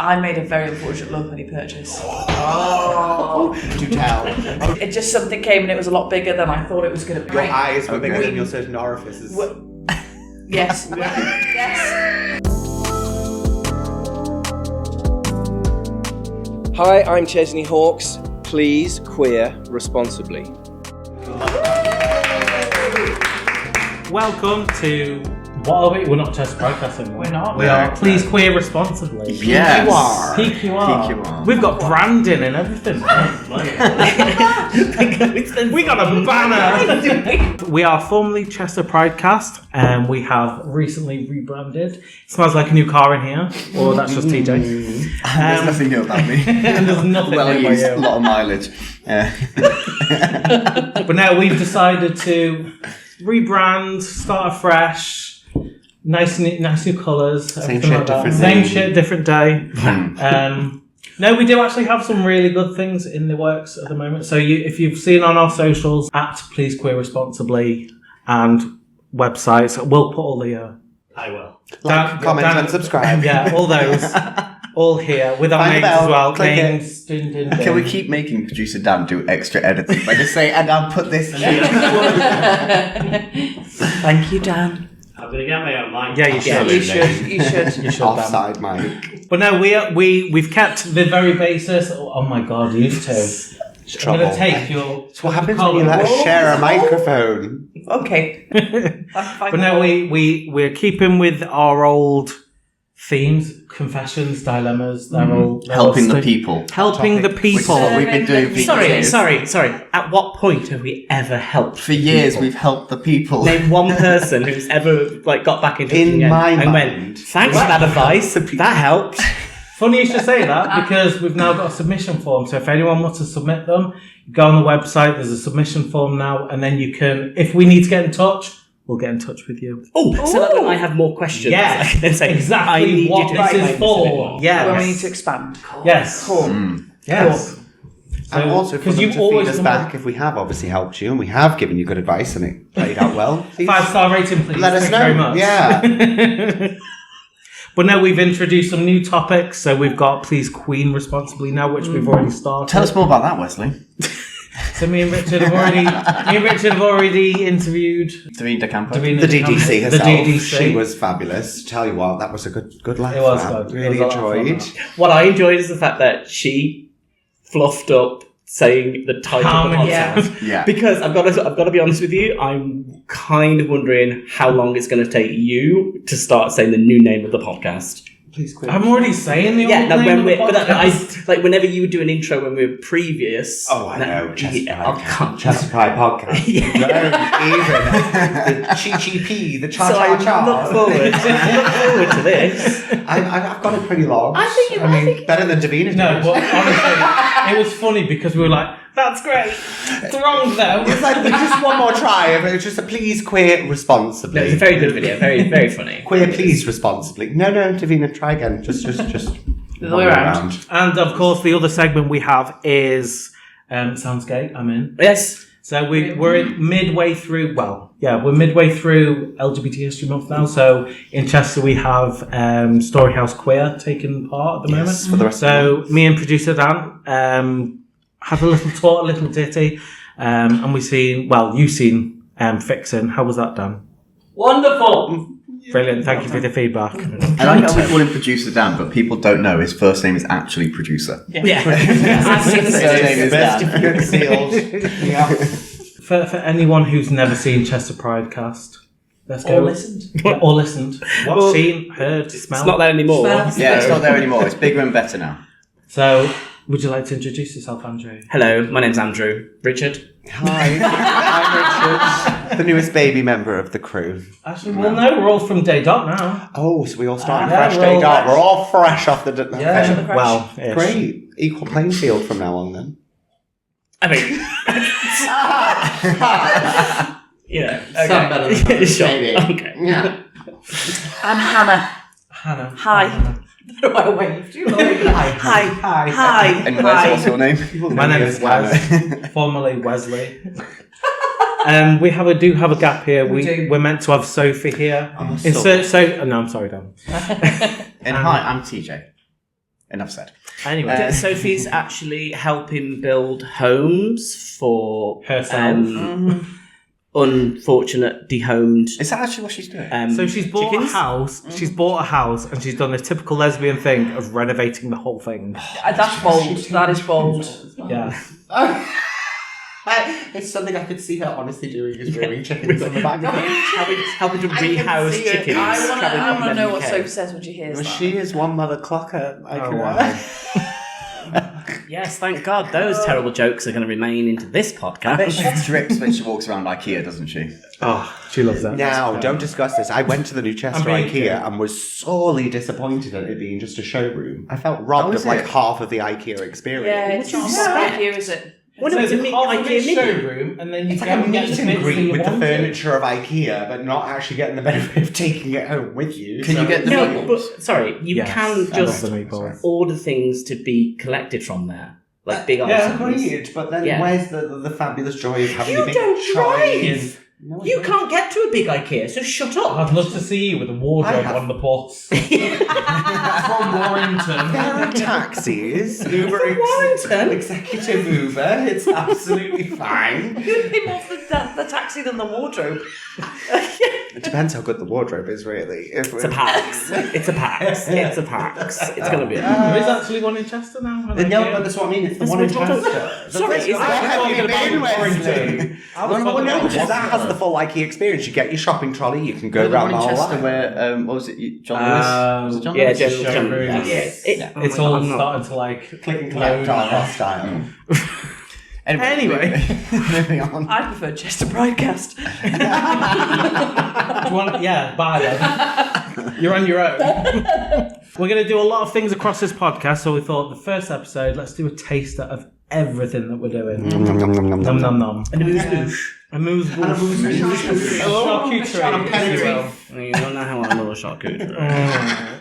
I made a very unfortunate LoveHoney purchase. Oh, do tell. It just something came and it was a lot bigger than I thought it was going to be. Your eyes were bigger than your certain orifices. Yes. Yes. Hi, I'm Chesney Hawkes. Please queer responsibly. Welcome to... What are we? We're not Chess Podcast anymore. We're not. We are Please Queer Responsibly. Yes. PQR. We've got branding and everything. We got a banner. We are formerly Chester Pridecast, and we have recently rebranded. It smells like a new car in here, or that's just TJ. There's nothing new about me. And there's nothing well new used, about a you. lot of mileage. But now we've decided to rebrand, start afresh. Nice new colours. Same shit, different Same day. shit, different day. No, we do actually have some really good things in the works at the moment. So if you've seen on our socials, at Please Queer Responsibly and websites, we'll put all the... I will. Like, comment and subscribe. Yeah, all those. All here, with our Find the names bell, as well. click it. Names. Dun, dun, dun. Can we keep making producer Dan do extra editing? Like just say, and I'll put this here. Thank you, Dan. I'm going to get my own mic. Yeah, you should. You should. You should. Offside mic. But no, we've kept the very basis. Oh my god, used to. I'm going to take your... It's what happens when you let us share a microphone. Okay. I'm fine. But no, we're keeping with our old themes, confessions, dilemmas. They're all Helping the still- people. Helping the people. What we've been doing for years. Sorry. At what point have we ever helped? For years, we've helped the people. Name one person who's ever got back into In it my and mind. went, thanks for that advice. That helped. Funny you should say that, because we've now got a submission form. So if anyone wants to submit them, go on the website. There's a submission form now, and then you can, if we need to get in touch, we'll get in touch with you. Oh, so that when I have more questions, Yeah, I can then say, exactly I need what you to this explain is this a bit for. more. Yes. When we need to expand. Yes. Yes. And also for because them you've to always feed us come back if we have obviously helped you and we have given you good advice and it played out well. Please 5-star rating, please. let us Thank know. you very much. Yeah. But now we've introduced some new topics. So we've got Please Queen Responsibly now, which we've already started. Tell us more about that, Wesley. So me and Richard have already interviewed Davina Campo. Davina The De Campo. DDC herself. The DDC. She was fabulous. Tell you what, that was a good laugh. It was man. good. Really It was a lot of enjoyed. fun. What I enjoyed is the fact that she fluffed up saying the title of the podcast. Yeah. Because I've got to be honest with you, I'm kind of wondering how long it's going to take you to start saying the new name of the podcast. Please quit. I'm already saying the Yeah, old no, name when of we the podcast. like whenever you would do an intro when we were previous. Oh, I know. Chester Pride podcast. Yeah. Don't even. The chi-chi-pee, the So I look forward to this. I've got it pretty long. I think better than Davina's. No, but honestly, it was funny because we were like, "That's great." It's wrong though. It's like just one more try. It's just a please queer responsibly. No, it's a very good video, very very funny. Queer please responsibly. No, Davina, try again. Just The other way around. And of course, the other segment we have is Sounds Gay. I'm in. Yes. So we're midway through. Well, yeah, we're midway through LGBT History Month now. So in Chester we have Storyhouse Queer taking part at the moment. for the rest of So me and producer Dan had a little talk, a little ditty, and you've seen Fixin'. How was that done? Wonderful. Brilliant. Thank you for the feedback. I like how we call him Producer Dan, but people don't know his first name is actually Producer. Yeah. I've seen the Surname is videos. Dan. Sealed. Yeah. For anyone who's never seen Chester Pridecast, let's go. Or listened. Yeah, or listened. Watched, seen, heard, smelled. It's not there anymore. Smells. Yeah, it's not there anymore. It's bigger and better now. So, would you like to introduce yourself, Andrew? Hello, my name's Andrew. Richard. Hi, I'm Richard, the newest baby member of the crew. Actually, well, no, we're all from Day Dot now. Oh, so we all starting Yeah, fresh we're day all dot. fresh. We're all fresh off the... Yeah, okay. well, Great. Equal playing field from now on then. I mean, yeah. Some better than others, Sure. maybe. Okay. Yeah. I'm Hannah. Hannah. Hi. Hannah. I waved. Hi. Hi. And Wes, what's your name? My name is Wes, formerly Wesley. We do have a gap here. We're meant to have Sophie here. Oh, Insert no, I'm sorry, Dan. And hi, I'm TJ. Enough said. Anyway, Sophie's actually helping build homes for herself. Unfortunate dehomed. Is that actually what she's doing? So she's bought chickens? a house. She's bought a house, and she's done the typical lesbian thing of renovating the whole thing. That's bold. That is bold. Yeah. It's something I could see her honestly doing is rearing chickens in the back. helping to rehouse see it. chickens. I want to know what UK. Sophie says when she hears that. She is one mother clocker. Yes, thank God. Those terrible jokes are going to remain into this I bet she podcast. drips when she walks around IKEA, doesn't she? Oh, she loves that. Now, don't discuss this. I went to the New Chester I'm being IKEA cute. and was sorely disappointed at it being just a showroom. I felt robbed is of like it? half of the IKEA experience. Yeah, it's not a here, is it? Well, no, So it's a it's half of IKEA its mini. showroom, and then you It's go like a and get meet the and bits that greet you with the wanted. furniture of IKEA, but not actually getting the benefit of taking it home with you. Can you get the No, meatballs? but sorry, you Yes, can I love just the meatballs. order things to be collected from there, like big Yeah, items. agreed. But then Yeah. where's the fabulous joy of having You a big don't trolley drive. and... No, I You don't. can't get to a big IKEA, so shut up. I'd love to see you with a wardrobe I have- on the bus. From Warrington. There are taxis, Uber From Warrington? Executive Uber. It's absolutely fine. You'd pay more for the taxi than the wardrobe. It depends how good the wardrobe is, really. If It's a Pax. It's a Pax. It's a Pax. It's going to be. There is actually one in Chester now. No, but that's what I mean. It's the one in Chester. Sorry, is Where that have you been, Wesley? Warrington. I was Well, talking no, about because that has Chester. the full IKEA experience. You get your shopping trolley, you can go The around one the in whole Chester line. where, what was it, John Lewis? Was it John Yeah, Lewis? John showroom. Yeah. It's all starting to like Click and load collect now. style. Anyway. Moving on. I prefer Chester Broadcast. Do you want? Yeah, bye then. You're on your own. We're going to do a lot of things across this podcast, so we thought the first episode, let's do a taster of everything that we're doing. Nom nom nom. And a moose A moose boosh. Charcuterie, if you will. You don't know how I know a charcuterie.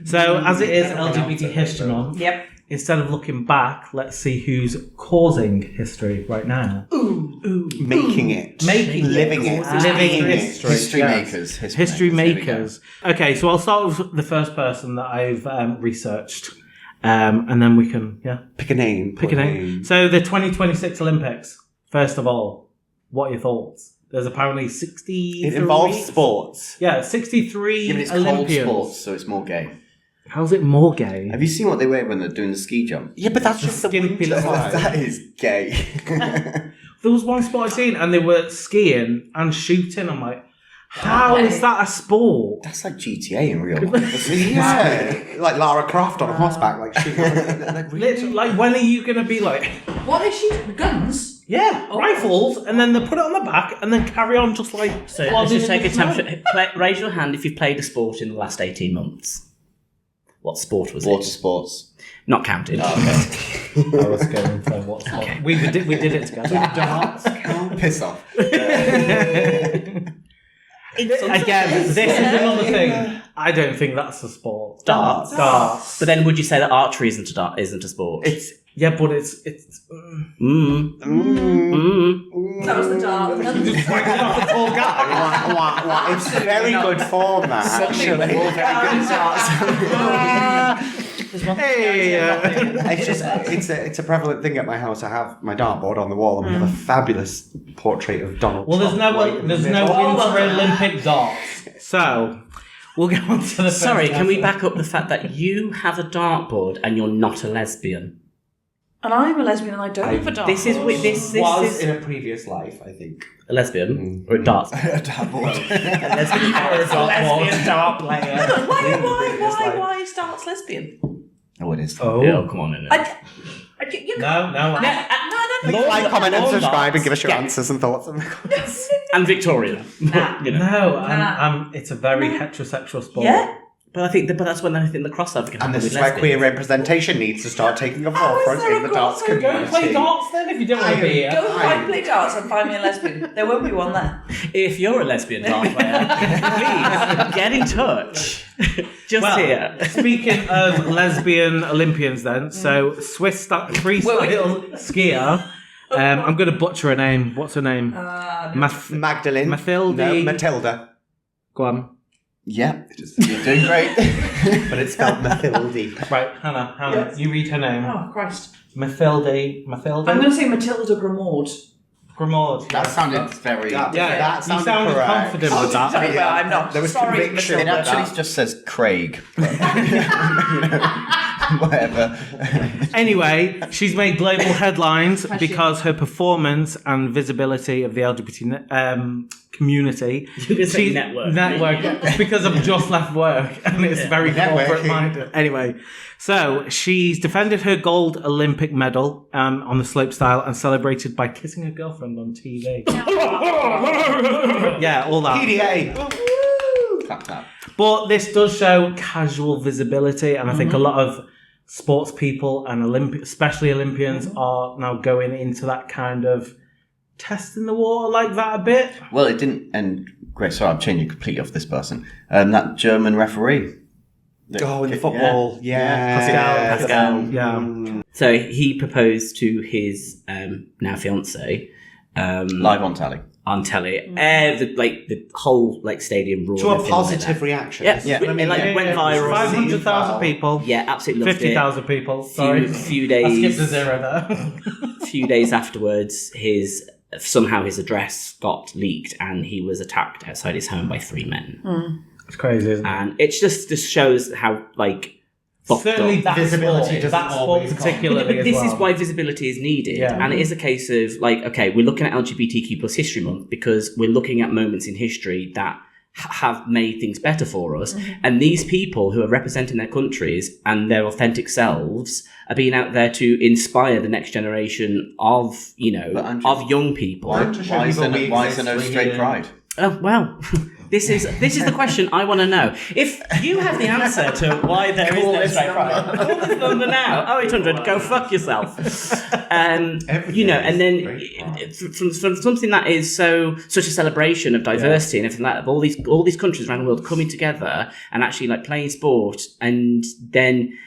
So, as it is LGBT History Month, Yep. instead of looking back, let's see who's causing history right now. Making it. Making it. Living it. Living Being it. history. History Yes. makers. History Here we go. makers. Okay, so I'll start with the first person that I've researched, and then we can Pick a name. pick a name. So the 2026 Olympics. First of all, what are your thoughts? There's apparently 63. It involves sports. Yeah, 63 Yeah, but it's cold Olympians. sports, so it's more gay. How's it more gay? Have you seen what they wear when they're doing the ski jump? Yeah, but that's just the skimpy winter little- time. That is gay. There was one spot I seen, and they were skiing and shooting. I'm like, how is that a sport? That's like GTA in real life. Yeah, like Lara Croft on horseback, like she. Literally, like, when are you going to be like, What is she? Guns? yeah, rifles, and then they put it on the back, and then carry on just like. So let's plodding just take in a the snow? temperature. Raise your hand if you've played a sport in the last 18 months. What sport was Water it? sports. Not counted. I was going for what sport. We did it together. Darts count. Piss off. Again, this is another thing. I don't think that's a sport. Darts. Darts. But then would you say that archery isn't a sport? It's. Yeah, but it's. That was the dart. Just whacking off the tall guy. It's very good form, that. Actually. Hey, It's just it's a prevalent thing at my house. I have my dartboard on the wall, and we have a fabulous portrait of Donald. well, there's Trump right no in there's the no middle. inter-Olympic darts, so we'll go on to the. Sorry, first can we person. back up the fact that you have a dartboard and you're not a lesbian? And I'm a lesbian and I don't have a dart. This is this was is in a previous life, I think. a lesbian or a dart. A dartboard. lesbian dart player. Why is darts lesbian? Oh, it is. Oh, Yeah, come on in. You, no. no. Like, comment, and Law subscribe, and give us your yeah. answers and thoughts. And Victoria. Nah. You know. No, Nah. it's a very heterosexual sport. Yeah. But that's when I think the crossover can happen And this with is where lesbians. queer representation needs to start taking a forefront there in a the darts crossover? community. Go play darts then if you don't want to be here. Go and find play darts and find me a lesbian. There won't be one there. If you're a lesbian dart player, please get in touch. Just Well, here. speaking of lesbian Olympians, then, so Swiss freestyle skier. I'm going to butcher her name. What's her name? Magdalene. Mathilde. No, Matilda. Go on. Yeah, you're doing great. But it's spelled Mathilde. Right, Hannah, Yes. you read her name. Oh, Christ. Mathilde. I'm going to say Matilda Grimaud. Grimaud. That sounded very... That you sounded sounded correct. confident with that. Sorry, well, I'm not. There was Sorry, conviction. It Matilda. actually just says Craig. But, whatever. Anyway, she's made global headlines because her performance and visibility of the LGBT community. You could say network. It's because I've just left work and it's very corporate Networking. minded. Anyway, so she's defended her gold Olympic medal on the slopestyle and celebrated by kissing her girlfriend on TV. Yeah, all that. PDA. Tap, tap. But this does show casual visibility, and I think a lot of sports people and especially Olympians are now going into that kind of testing the water like that a bit. Well, it didn't end great. Sorry, I'm changing completely off this person. That German referee. Oh, in the football. Yeah. Pascal. Yeah. So he proposed to his now fiance Live on telly. on telly. The whole stadium roared. To a and positive like that. reaction. Yeah. Yeah. I mean, went viral. 500,000 people. Yeah, absolutely loved 50,000 people. Sorry. Few I days. skipped a zero there. Few days afterwards, his address got leaked, and he was attacked outside his home by 3 men. It's crazy, isn't it? And it just shows how fucked Certainly up. that Visibility sport, doesn't that sport always come. particularly as This well. is why visibility is needed. Yeah. And it is a case of okay, we're looking at LGBTQ plus History Month because we're looking at moments in history that have made things better for us. And these people who are representing their countries and their authentic selves are being out there to inspire the next generation of, But Andrew, of young people. Why To show is people there we no exist, straight we- pride? Oh, well, this is the question I want to know. If you have the answer to why there is no straight pride, call this number now. 0800, go fuck yourself. And then from something that is such a celebration of diversity and everything like that, of all these countries around the world coming together and actually playing sport, and then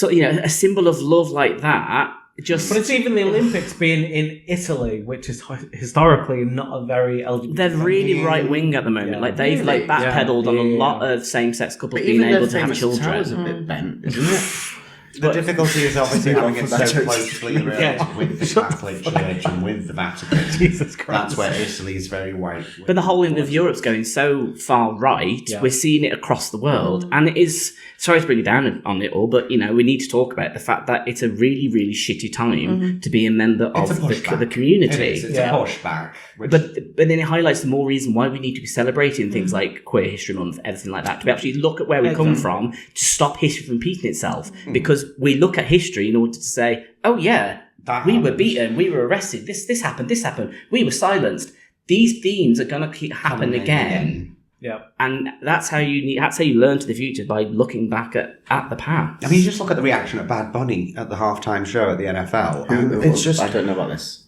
a symbol of love like that. But it's even the Olympics being in Italy, which is historically not a very LGBT. They're really right wing at the moment. Yeah. They've backpedaled on a lot of same sex couples But being even able their to have famous tower is a children. bit bent, isn't it? The difficulty is obviously having it so Vatican. closely related with the Catholic Church and with the Vatican. Jesus Christ. That's where Italy is very white. But the whole of Europe's going so far right. Yeah. We're seeing it across the world, and it is. Sorry to bring it down on it all, but we need to talk about the fact that it's a really, really shitty time to be a member It's of a pushback. the community. It is. It's Yeah. a pushback. Which But then it highlights the more reason why we need to be celebrating things like Queer History Month, everything like that, to actually look at where we come from, to stop history from repeating itself. Because we look at history in order to say, oh yeah, That we were happened. beaten, we were arrested, this happened, we were silenced. These themes are going to happen again. Yeah. And that's how you learn to the future, by looking back at the past. I mean, you just look at the reaction of Bad Bunny at the halftime show at the NFL. and it's just, I don't know about this.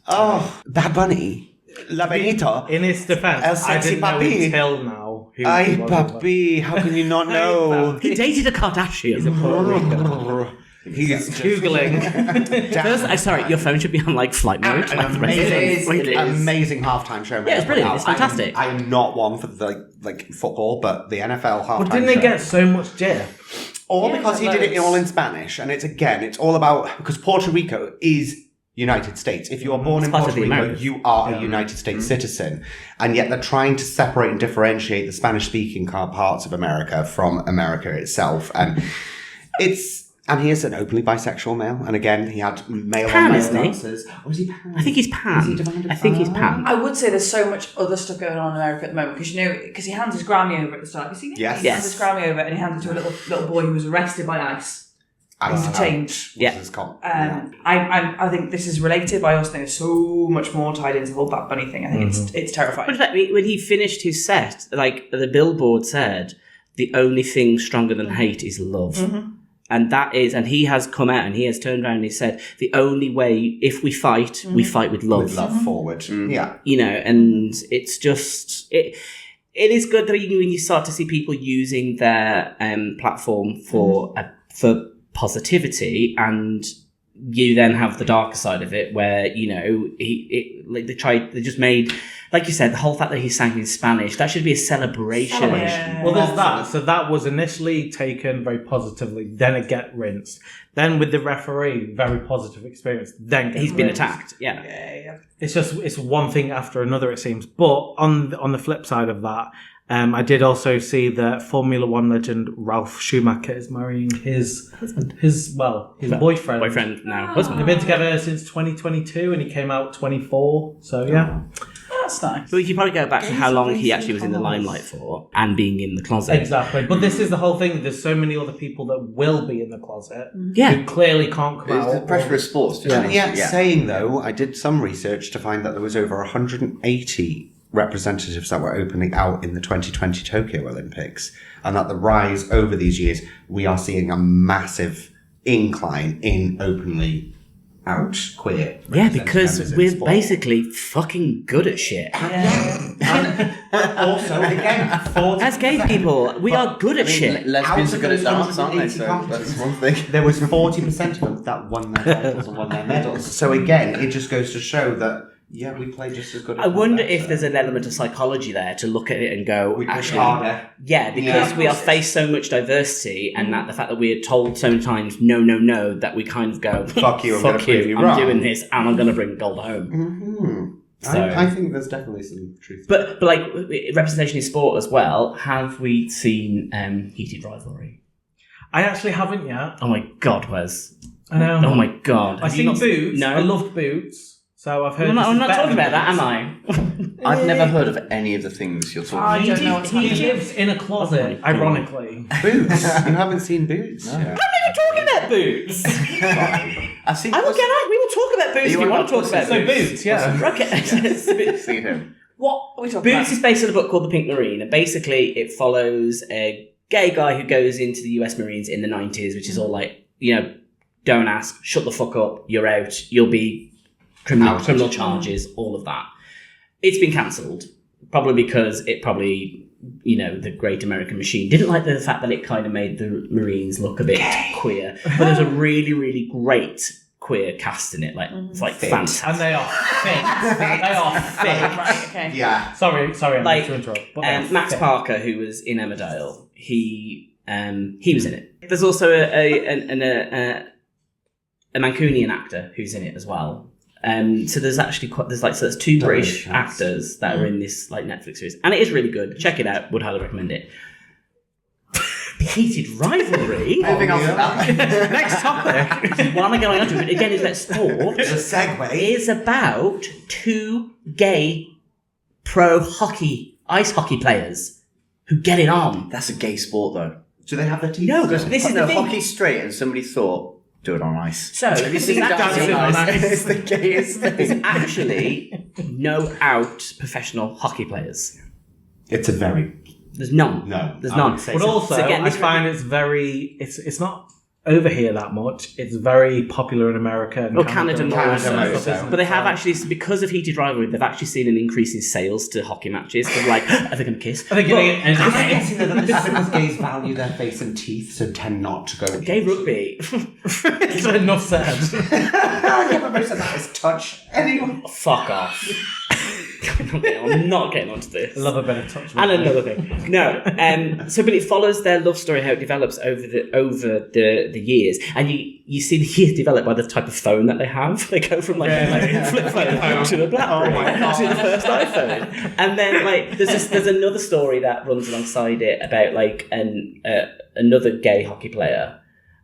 Bad Bunny, La Benita. In his defense, El I sexy didn't know papi. until now. Who Ay, he was. papi, how can you not know? He dated a Kardashian. He's Googling. First, sorry, your phone should be on flight mode. An amazing halftime show. Yeah, it's brilliant. It's fantastic. I am not one for the football, but the NFL halftime But didn't show. they get so much jiff? All because he did it all in Spanish, and it's all about, because Puerto Rico is United States. If you are born in part of Puerto the Rico, Americas. you are a United States citizen, and yet they're trying to separate and differentiate the Spanish-speaking parts of America from America itself, and and he is an openly bisexual male, and again, he had male-on-male isn't he? dances. Or is he pan? I think he's pan. Is he divided I think he's pan. I would say there's so much other stuff going on in America at the moment because because he hands his Grammy over at the start. Have you seen it? Yes. He hands his Grammy over and he hands it to a little boy who was arrested by ICE. Detained. Yeah. I think this is related, but I also think there's so much more tied into the whole Bad Bunny thing. I think it's terrifying. But in fact, when he finished his set, the billboard said, the only thing stronger than hate is love. And and he has come out and he has turned around and he said, the only way, if we fight, we fight with love. With love forward. Yeah. And it's just, it is good that when you start to see people using their platform for positivity and you then have the darker side of it, where they just made, like you said, the whole fact that he sang in Spanish, that should be a celebration. Well, there's that. So that was initially taken very positively, then it get rinsed. Then with the referee, very positive experience. Then He's been rinsed. attacked. Yeah. It's one thing after another, it seems. But on the flip side of that, I did also see that Formula One legend Ralf Schumacher is marrying his boyfriend. Boyfriend now. They've been together since 2022, and he came out 24. So yeah. That's nice. But you could probably go back to how long he actually was in the limelight for, and being in the closet. Exactly. But this is the whole thing. There's so many other people that will be in the closet Yeah. who clearly can't come It's the out. pressure of sports. Saying though, I did some research to find that there was over 180 representatives that were opening out in the 2020 Tokyo Olympics, and that the rise over these years, we are seeing a massive incline in openly out queer. Yeah, because representatives in we're sport. basically fucking good at shit. Also, again, 40 As gay people, we are good at shit. Lesbians Out are of good at those dance, aren't they? 180 So that's one thing. there was 40% of them that won their titles and won their medals. So again, it just goes to show that, yeah, we play just as good. I wonder if there's an element of psychology there to look at it and go, We push actually, harder. yeah, because Yeah. we are faced so much diversity, and that the fact that we are told so many times, no, that we kind of go, Fuck you, I'm fuck gonna prove you I'm wrong. doing this, and I'm going to bring gold home. Mm-hmm. So- I think there's definitely some truth. But like representation in sport as well, have we seen heated rivalry? I actually haven't yet. Oh my God, Wes. I know. Oh my God. I've Have you seen not- Boots. No. I loved Boots. So I've heard. I'm not, this I'm is not better talking than about that, am Boots. I? I've never heard of any of the things you're talking I about. don't know what's He happening. lives in a closet, Oh my God. ironically. Boots. You haven't seen Boots. No. I'm not talking about Boots. I've seen. I will get out. We will talk about Boots if you want to talk about So Boots. Boots, yeah. Okay. Seen him. What are we talking Boots is based on a book called The Pink Marine, and basically it follows a gay guy who goes into the US Marines in the 90s, which is all like, don't ask, shut the fuck up, you're out, you'll be criminal charges, all of that. It's been cancelled, probably because it the Great American Machine didn't like the fact that it kind of made the Marines look a bit queer. But there's a really, really great queer cast in it. Like it's like fantastic. And they are thick. They are thick. Right, okay. Yeah. Sorry, I'm Like, to interrupt. But they are Max thick. Parker, who was in Emmerdale, he was in it. There's also a Mancunian actor who's in it as well. So there's actually there's two British actors that are in this like Netflix series, and it is really good. Check it out. Would highly recommend it. Heated rivalry. Moving on to that. Next topic. What am I going on to? Again, is that sport The segue. is about two gay pro ice hockey players who get it on. That's a gay sport, though. Do they have their teeth? No, this is the thing. hockey's straight, and somebody thought, do it on ice. So, Have you seen Dancing on Ice? It's the gayest there's thing. actually no out professional hockey players. It's a very There's none. No, There's I none. would say But also, again, I this find it's very. It's not over here that much. It's very popular in America and Canada more Canada so. more so. But they have actually, because of heated rivalry, they've actually seen an increase in sales to hockey matches. They're like, are they going to kiss? I think I'm guessing that this is because gays value their face and teeth, so tend not to go. Gay rugby. it's enough said. Yeah, but most of that is touch. Anyone? Fuck off. I'm not getting onto this. I love a bit of touch. And another thing, no. But it follows their love story, how it develops over the years, and you see the years develop by the type of phone that they have. They go from like a flip phone to a BlackBerry to the first iPhone, and then like there's another story that runs alongside it about like another gay hockey player.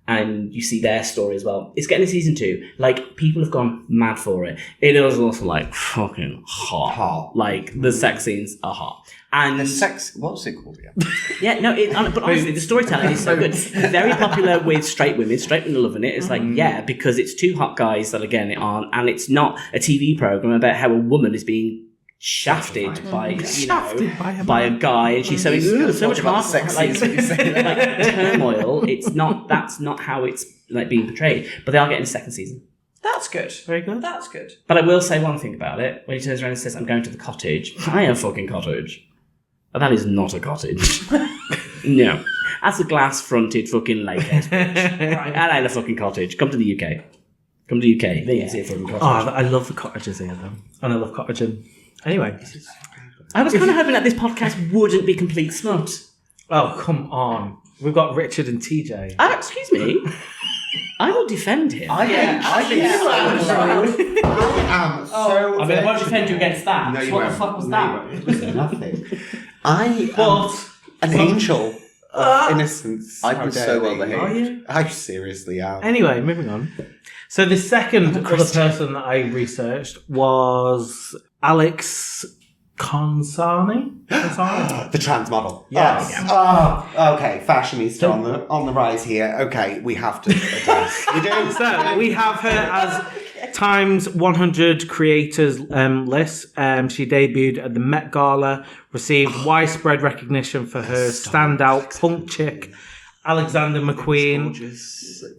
And you see their story as well. It's getting a season 2. Like, people have gone mad for it. It is also, like, fucking hot. Like, the sex scenes are hot. And What's it called again? yeah, no, but honestly, the storytelling is so good. Very popular with straight women. Straight women are loving it. It's like, yeah, because it's two hot guys that are getting it on, and it's not a TV program about how a woman is being shafted by a guy, and she's so much about more sex like scenes when you say that. like turmoil. That's not how it's like being portrayed. But they are getting a second season. That's good. Very good. That's good. But I will say one thing about it. When he turns around and says, "I'm going to the cottage," I am fucking cottage. That is not a cottage. No, that's a glass-fronted fucking lake house. That ain't a fucking cottage. Come to the UK. Come to UK. They easy for them. Oh, I love the cottages here, though. And I love cottaging. Anyway. I was kind of hoping that this podcast wouldn't be complete smut. Oh, come on. We've got Richard and TJ. Excuse me. I will defend him. I am so. I won't defend you against that. No, you What won't. the fuck was No, that? you won't. It was nothing. I am an angel of innocence. I've been so well Are behaved. you? I seriously am. Anyway, moving on. So the second other person that I researched was Alex Consani. The trans model. Yes. Okay. Fashionista on the rise here. Okay, we have to address. We do. So we have her as Times 100 Creators list. She debuted at the Met Gala, received widespread recognition for her standout punk chick, Alexander McQueen.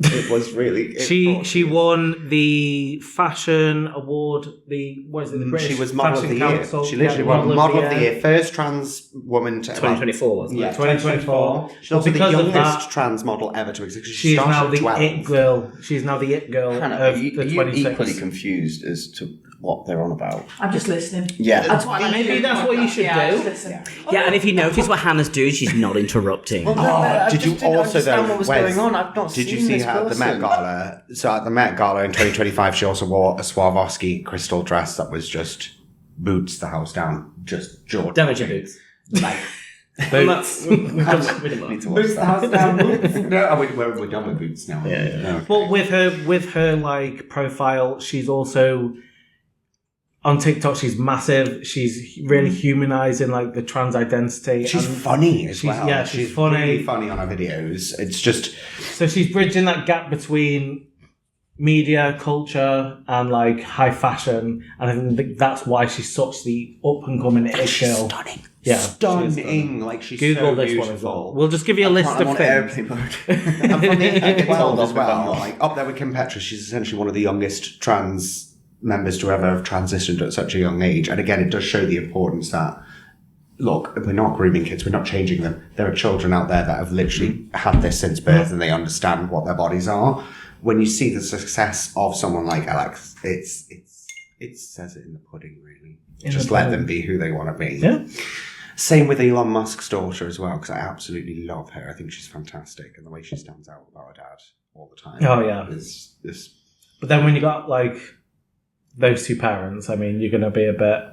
It was really. She won the fashion award. The British She was model of Fashion the year. Council. She literally won model of the year. First trans woman to 2024, wasn't Yeah, it? 2024. She's also the Because of youngest that, trans model ever to exist. She's started now at the 12. it girl. She's now the it girl Hannah, of are you, the are you 26. equally confused as to what they're on about? I'm just listening. Yeah. That's what I Maybe that's what you should do. Listen. Yeah, and if you notice what Hannah's doing, she's not interrupting. Did you also understand though? what was Wes, going on? I've not Did you seen see this her at the person. Met Gala? So at the Met Gala in 2025, she also wore a Swarovski crystal dress that was just boots the house down, just jaw. Damage your boots. Like, Boots. Need to watch Boots the that. house down. No, we're done with boots now. No. But with her like profile, she's also on TikTok. She's massive. She's really humanizing like the trans identity. She's and funny as she's- well. yeah, she's funny. Really funny on her videos. It's just So she's bridging that gap between media, culture, and like high fashion. And I think that's why she's such the up and coming it girl. stunning. Yeah, stunning. Like she's Google so this beautiful. one as well. We'll just give you a list I'm of on things. airplane mode. And from the age of 12 Told as off if I'm well. not. Like up there with Kim Petras, she's essentially one of the youngest trans members to ever have transitioned at such a young age. And again, it does show the importance that, look, we're not grooming kids, we're not changing them. There are children out there that have literally had this since birth and they understand what their bodies are. When you see the success of someone like Alex, it says it in the pudding, really. Just let them be who they want to be. Yeah. Same with Elon Musk's daughter as well, because I absolutely love her. I think she's fantastic, and the way she stands out about her dad all the time. Oh, yeah. is But then when you got like those two parents, I mean, you're going to be a bit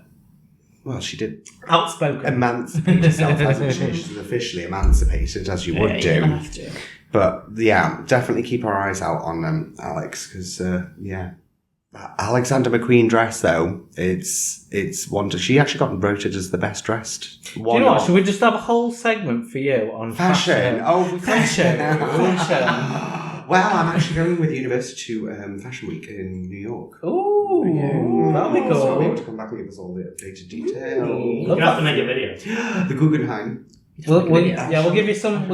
well, she did outspoken. emancipate herself, hasn't she? She's officially emancipated, as you would do. have to. But yeah, definitely keep our eyes out on Alex, because that Alexander McQueen dress though, it's wonder. She actually got voted as the best dressed. Do you know what? Should we just have a whole segment for you on Fashion. Oh, Fashion. Well, I'm actually going with University to Fashion Week in New York. Ooh, that'll be So I'll be able cool. to come back and give us all the updated detail. Love have that. to make a video. The Guggenheim. We'll give you some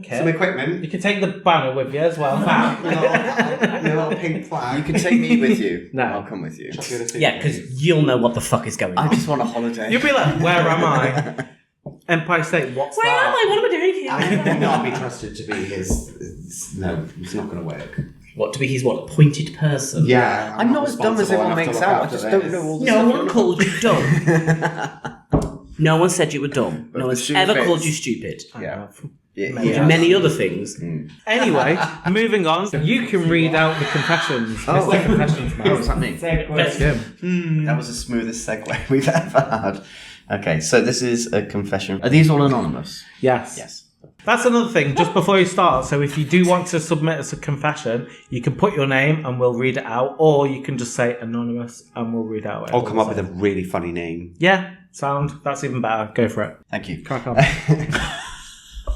kit. Some equipment. You can take the banner with you as well. The little pink flag. You can take me with you. No. I'll come with you. Yeah, because you'll know what the fuck is going on. I just want a holiday. You'll be like, where am I? Empire State, what's Where am that? I? What am I doing here? I would not be trusted to be his. No, it's not going to work. What, to be his appointed person? Yeah, I'm not as dumb as responsible everyone enough to makes look out. I after just don't this. know all the No stuff. one called you dumb. No one said you were dumb. But No the one's shoe ever fits. called you stupid. Yeah. And many other things. Anyway, moving on. You can read out the confessions. Mr. Confessions Man. What does that mean? Let's go. That was the smoothest segue we've ever had. Okay, so this is a confession. Are these all anonymous? Yes. Yes. That's another thing, just before you start. So if you do want to submit us a confession, you can put your name and we'll read it out, or you can just say anonymous and we'll read it out. Or come up with a really funny name. Yeah, sound. That's even better. Go for it. Thank you. Crack on.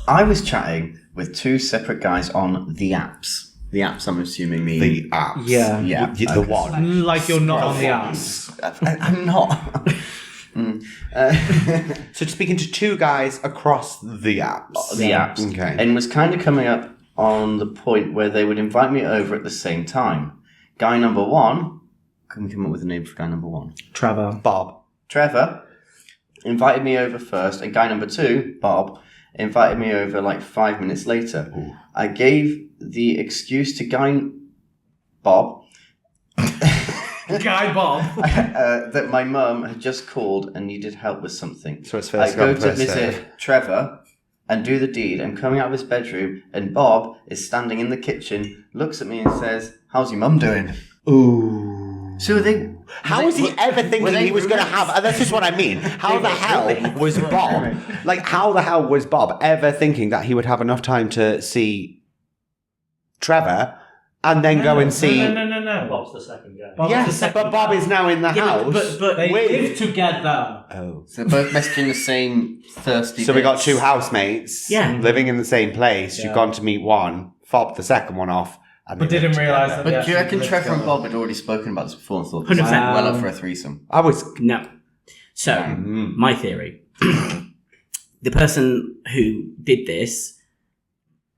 I was chatting with two separate guys on the apps. The apps, I'm assuming, mean... The apps. Yeah. Yeah. The okay. one. Like you're not on the apps. I'm not. So speaking to two guys across the apps. The apps. Okay. And was kind of coming up on the point where they would invite me over at the same time. Guy number one... Can we come up with a name for guy number one? Trevor. Bob. Trevor invited me over first, and guy number two, Bob, invited me over like 5 minutes later. Ooh. I gave the excuse to Bob, Guy Bob. that my mum had just called and needed help with something. So it's first I go come, to first visit serve. Trevor and do the deed. I'm coming out of his bedroom and Bob is standing in the kitchen, looks at me and says, "How's your mum doing?" Ooh. So they... How was he ever thinking they he was going to roommates? have... That's just what I mean. How the hell was Bob... Like, how the hell was Bob ever thinking that he would have enough time to see Trevor and then go and see... No. Bob's the second guy. Bob's the Yes, second but Bob is now in the house. but They with- live together. Oh. So they're both messaging the same thirsty So we got bits. two housemates living in the same place. Yeah. You've gone to meet one, fobbed the second one off, and But they lived didn't realise together. that. But do you reckon Yeah, Trevor and together. Bob had already spoken about this before and thought this 100%. is well up for a threesome? I was... No. So, my theory. The person who did this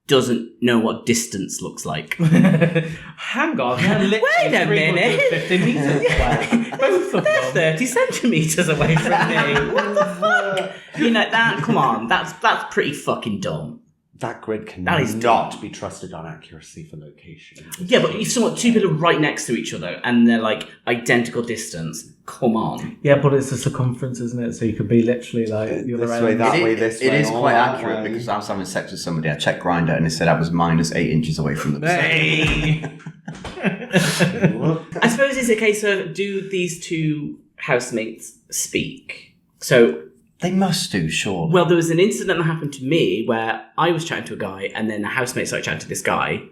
doesn't know what distance looks like. Hang on. They're literally Wait a minute. 350 metres away. Both of They're them. 30 centimetres away from me. What the fuck? You know, come on, that's pretty fucking dumb. That grid can That is not be trusted on accuracy for location. Yeah, but if two people are right next to each other and they're like identical distance, come on. Yeah, but it's the circumference, isn't it? So you could be literally like the other This end. way, that It way, is- this it way. is all quite that accurate way. because I was having sex with somebody. I checked Grindr and it said I was minus 8 inches away from them. Hey! I suppose it's a case of, do these two housemates speak? So, They must do, surely. well, there was an incident that happened to me where I was chatting to a guy and then the housemate started chatting to this guy.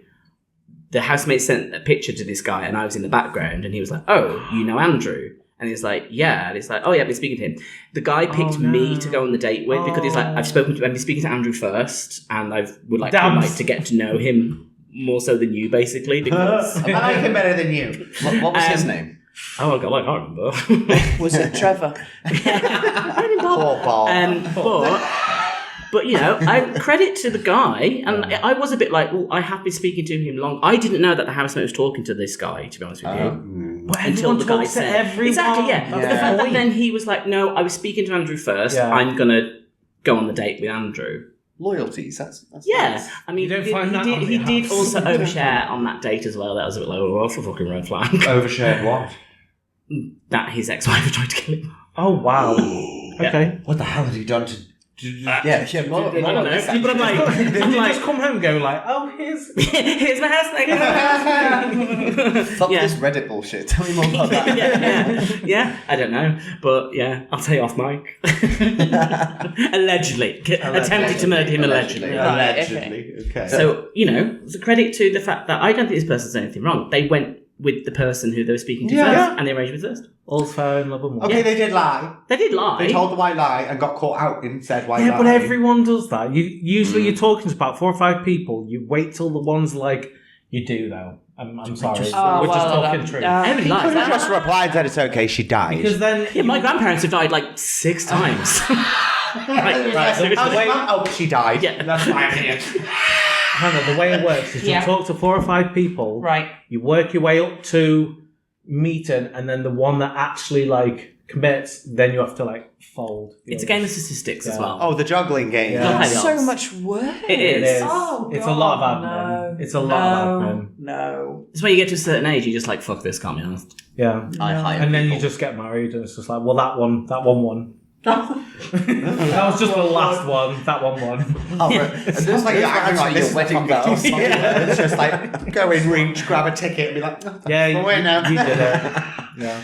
The housemate sent a picture to this guy and I was in the background and he was like, "Oh, you know Andrew?" And he's like, "Yeah." And he's like, "Oh yeah, I've been speaking to him." The guy picked me to go on the date with because he's like, I've been speaking to Andrew first and I would like to get to know him more so than you, basically, because I like him better than you. What was his name? oh god, I can't remember. Was it Trevor? Poor Bob. But you know, I credit to the guy, and I was a bit like, well, I have been speaking to him long. I didn't know that the housemate was talking to this guy, to be honest with you. But Until everyone the guy talks to said, everyone. exactly, yeah. But the fact that point. then he was like, "No, I was speaking to Andrew first. Yeah. I'm gonna go on the date with Andrew." Loyalties. That's Yeah, nice. I mean, You don't find that on he the did house. also overshare on that date as well. That was a bit like, oh, that's a fucking red flag. Overshared what? That his ex-wife had tried to kill him. Oh, wow. Okay. What the hell had he done to... Yeah, I don't know. But I'm like, Did you just come home and go like, oh, here's... here's my housemate. Stop this Reddit bullshit. Tell me more about that. yeah, I don't know, but yeah, I'll tell you off mic. Allegedly. Attempted to murder him allegedly. Allegedly. Okay. So, you know, it's a credit to the fact that I don't think this person's done anything wrong. They went with the person who they were speaking to first, and they arranged with first. All's fair in love and war. Okay, they did lie. They did lie. They told the white lie and got caught out in said white lie. Yeah, but everyone does that. Usually you're talking to about 4 or 5 people. You wait till the one's like, you do though. I'm sorry. We're just talking truth. Everybody lies. Could have just replied and said it's okay, she died. Because then... Yeah, my grandparents have died like 6 times. right, so How's your mum? Oh, she died. yeah. That's why I'm here. Hannah, the way it works is Yeah. you talk to 4 or 5 people. Right. You work your way up to meeting, and then the one that actually like commits, then you have to like fold. It's a game of statistics as well. Oh, the juggling game. Yeah. Don't play the So odds. much work. It is. It is. Oh, It's a lot of God, admin. no. It's a lot of admin. No. It's when you get to a certain age, you're just like, fuck this, can't be honest. Yeah. I hire And then you people. just get married, and it's just like, well, that one won. That was just the last one. That one won. Oh, it's just like your wedding vows. Yeah, it's just like go in, reach, grab a ticket, and be like, oh, Yeah, the winner. you did it. Yeah.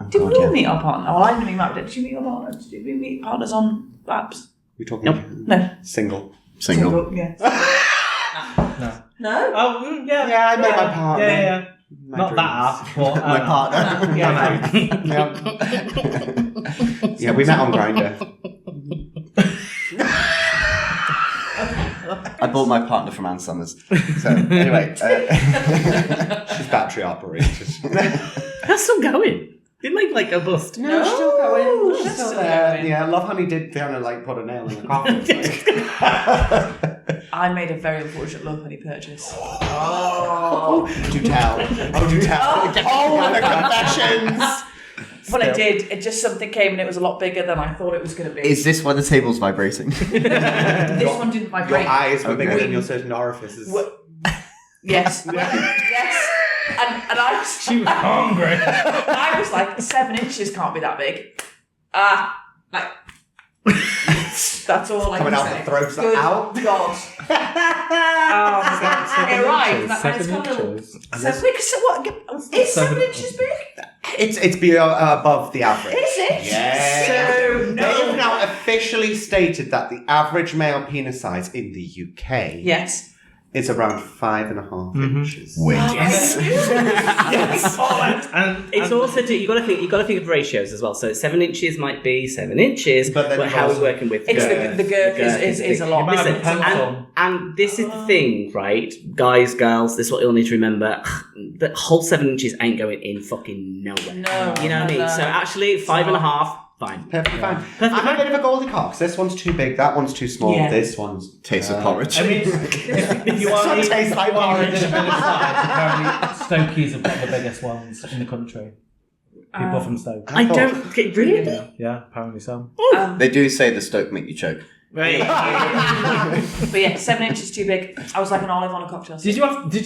Did we all meet our partner? Well, I didn't meet Matt. Did you meet your partner? Did we meet partners on apps? We talking No. single. Single. Yeah. No. No? Oh, yeah. Yeah, I met my partner. Yeah. My Not dreams. that app, but My partner. Yeah. Yeah, we met on Grindr. I bought my partner from Ann Summers. So, anyway. She's battery operated. That's still going. Didn't they like go bust? No, she's still going. She's She's still still there. going. Yeah, LoveHoney did kind of like put a nail in the coffin. I made a very unfortunate LoveHoney purchase. Oh, do tell. Oh, do tell. Oh, the confessions. Well, it did. It just something came and it was a lot bigger than I thought it was going to be. Is this why the table's vibrating? This one didn't Your vibrate. eyes were bigger Okay. than your certain orifices. Yes. Yes. And I was, She was hungry. I was like, 7 inches can't be that big. Like, that's all I Coming can out say. the throats Good out. God. Oh my God. It arrived. And it's got a little... So what? Is 7 inches big? It's above the average. Is it? Yeah. So, They have now officially stated that the average male penis size in the UK Yes. is around 5.5 inches. Yes. And It's also you got to think of ratios as well. So 7 inches might be 7 inches, But then how also- we're working with It's girth. the girth is a lot. You might have a Listen, pencil. and this is the thing, right? Guys, girls, this is what you'll need to remember. The whole 7 inches ain't going in fucking nowhere. No, You know what I mean? no. So actually, 5.5, fine. Perfectly fine. I'm a bit of a golden cox. This one's too big, that one's too small, Yeah. this one's... Taste of porridge. I mean, if you are Some taste like porridge. a bit of size, apparently Stokies have got the biggest ones in the country. People from Stoke. I don't get really. Yeah, apparently so. They do say the Stoke make you choke. Right. But yeah, 7 inches too big. I was like an olive on a cocktail. Did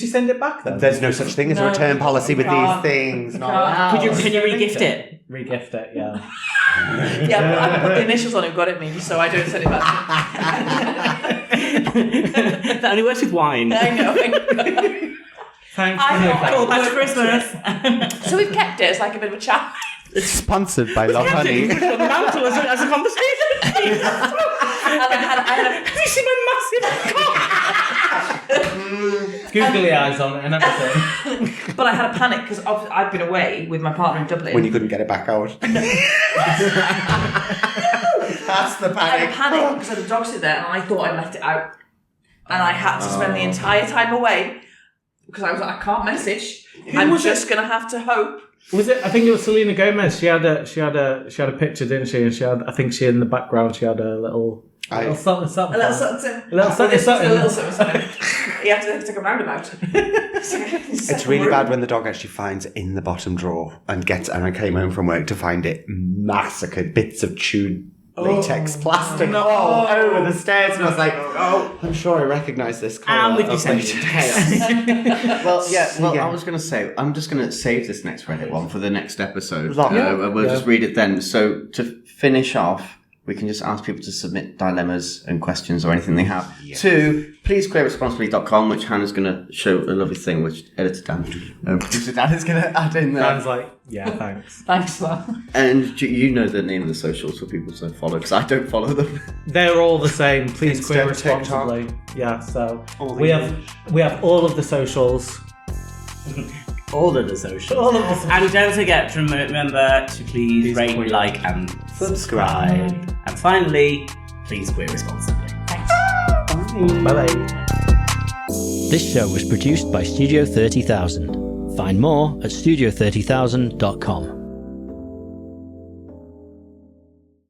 you send it back then? There's no such thing as a No, return policy with can't. these things. Not Can't. allowed. Can you re-gift it? Regift it, yeah. Yeah, but I put the initials on it, got it maybe, so I don't send it back. That only works with wine. I know. Thanks. I know. Call back to Christmas. So we've kept it as like a bit of a chat. Sponsored by LoveHoney. Mantle as a conversation. And I had Have you seen my massive cock? Googly eyes on it and everything. but I had a panic because I'd been away with my partner in Dublin. When you couldn't get it back out. That's the I had a panic. panic because I had a dog sit there and I thought I'd left it out. And I had to spend the entire time away because I was like, I can't message. I'm was just going to have to hope. Was it? I think it was Selena Gomez. She had a picture, didn't she? And she had, I think she in the background. She had a little something. A little something. A little something. A little something. You have to take a roundabout. It's really bad when the dog actually finds it in the bottom drawer and I came home from work to find it massacred, bits of chewed latex plastic all over the stairs, and I was like, I'm sure I recognise this colour. And with of dissension. chaos. Well, I was going to say, I'm just going to save this next Reddit one for the next episode. Yeah. We'll just read it then. So to finish off, we can just ask people to submit dilemmas and questions or anything they have to pleasequeerresponsibly.com, which Hannah's going to show a lovely thing, which editor Dan, producer Dan is going to add in there. Dan's like, yeah, thanks. Thanks for that. And you know the name of the socials for people to follow, because I don't follow them. They're all the same. Please Insta, queer responsibly. TikTok. Yeah. So All the we have all of the socials. All of the socials. All of the socials. And don't forget to remember to please rate, queer. like, and subscribe. And finally, please queer responsibly. Bye bye. This show was produced by Studio 30,000. Find more at studio30,000.com.